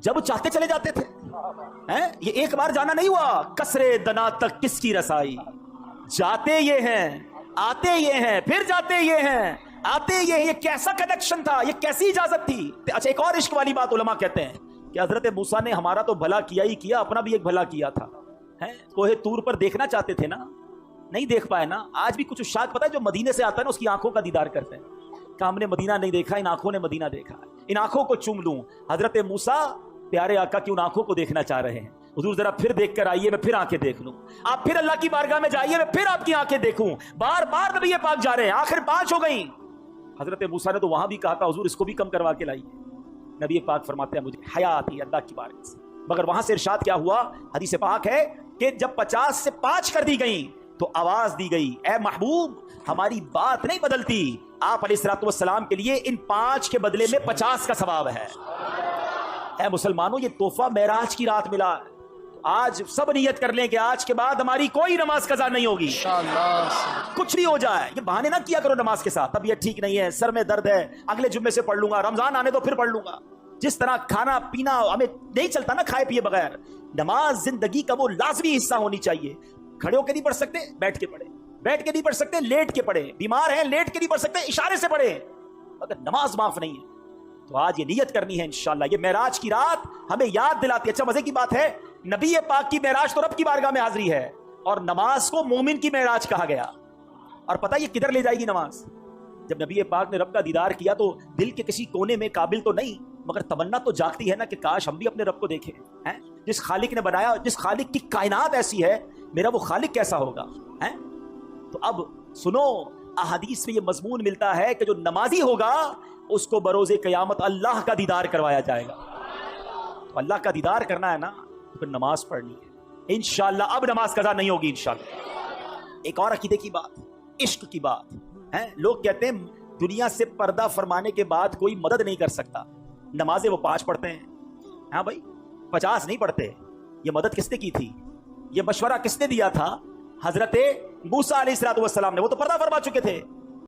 جب چاہتے چلے جاتے تھے. یہ ایک بار جانا نہیں ہوا. کسرے دنا تک کس کی رسائی, جاتے یہ ہیں آتے یہ ہیں پھر جاتے یہ ہیں آتے یہ ہیں. یہ کیسا کنیکشن تھا, یہ کیسی اجازت تھی. اچھا ایک اور عشق والی بات علماء کہتے ہیں کہ حضرت موسیٰ نے ہمارا تو بھلا کیا ہی کیا, اپنا بھی ایک بھلا کیا تھا. کوہ طور پر دیکھنا چاہتے تھے نا, نہیں دیکھ پائے نا. آج بھی کچھ اشاعت پتہ ہے جو مدینے سے آتا ہے نا اس کی آنکھوں کا دیدار کرتے ہیں کہ ہم نے مدینہ نہیں دیکھا, ان آنکھوں نے مدینہ دیکھا, ان آنکھوں کو چوم لوں. حضرت موسیٰ پیارے آقا کی ان آنکھوں کو دیکھنا چاہ رہے ہیں. حضور ذرا پھر دیکھ کر آئیے, میں پھر آنکھیں دیکھ لوں. آپ پھر اللہ کی بارگاہ میں جائیے, میں پھر آپ کی آنکھیں دیکھوں. بار بار نبی پاک جا رہے ہیں, آخر 5 ہو گئیں. حضرت موسیٰ نے تو وہاں بھی کہا تھا حضور اس کو بھی کم کروا کے لائیے. نبی پاک فرماتے ہیں مجھے حیا آتی ہے اللہ کی بارگاہ سے. مگر وہاں سے ارشاد کیا ہوا, حدیث پاک ہے کہ جب 50 سے 5 کر دی گئیں تو آواز دی گئی, اے محبوب ہماری بات نہیں بدلتی, آپ علیہ الصلوۃ والسلام کے لیے ان 5 کے بدلے میں 50 کا ثواب ہے. اے مسلمانوں یہ تحفہ معراج کی رات ملا. آج سب نیت کر لیں کہ آج کے بعد ہماری کوئی نماز قضا نہیں ہوگی انشاءاللہ. کچھ بھی ہو جائے یہ بہانے نہ کیا کرو نماز کے ساتھ, طبیعت ٹھیک نہیں ہے, سر میں درد ہے, اگلے جمعے سے پڑھ لوں گا, رمضان آنے تو پھر پڑھ لوں گا. جس طرح کھانا پینا ہمیں نہیں چلتا نا کھائے پیے بغیر, نماز زندگی کا وہ لازمی حصہ ہونی چاہیے. کھڑے ہو کے نہیں پڑھ سکتے بیٹھ کے پڑھے, بیٹھ کے نہیں پڑھ سکتے لیٹ کے پڑھے, بیمار ہیں لیٹ کے نہیں پڑھ سکتے اشارے سے پڑھے. اگر نماز معاف نہیں ہے تو آج یہ نیت کرنی ہے انشاءاللہ. یہ معراج کی رات ہمیں یاد دلاتی ہے. اچھا مزے کی بات ہے نبی پاک کی معراج تو رب کی بارگاہ میں حاضری ہے, اور نماز کو مومن کی معراج کہا گیا. اور پتہ یہ کدھر لے جائے گی نماز. جب نبی پاک نے رب کا دیدار کیا تو دل کے کسی کونے میں, قابل تو نہیں مگر تمنا تو جاگتی ہے نا کہ کاش ہم بھی اپنے رب کو دیکھیں. جس خالق نے بنایا, جس خالق کی کائنات ایسی ہے, میرا وہ خالق کیسا ہوگا. تو اب سنو, احادیث میں یہ مضمون ملتا ہے کہ جو نمازی ہوگا اس کو بروز قیامت اللہ کا دیدار کروایا جائے گا. تو اللہ کا دیدار کرنا ہے نا تو پھر نماز پڑھنی ہے انشاءاللہ. اب نماز قضا نہیں ہوگی انشاءاللہ. ایک اور عقیدے کی بات, عشق کی بات ہے. لوگ کہتے ہیں دنیا سے پردہ فرمانے کے بعد کوئی مدد نہیں کر سکتا. نمازیں وہ 5 پڑھتے ہیں, ہاں بھائی 50 نہیں پڑھتے. یہ مدد کس نے کی تھی, یہ مشورہ کس نے دیا تھا؟ حضرت موسیٰ علیہ السلام نے. وہ تو پردہ فرما چکے تھے.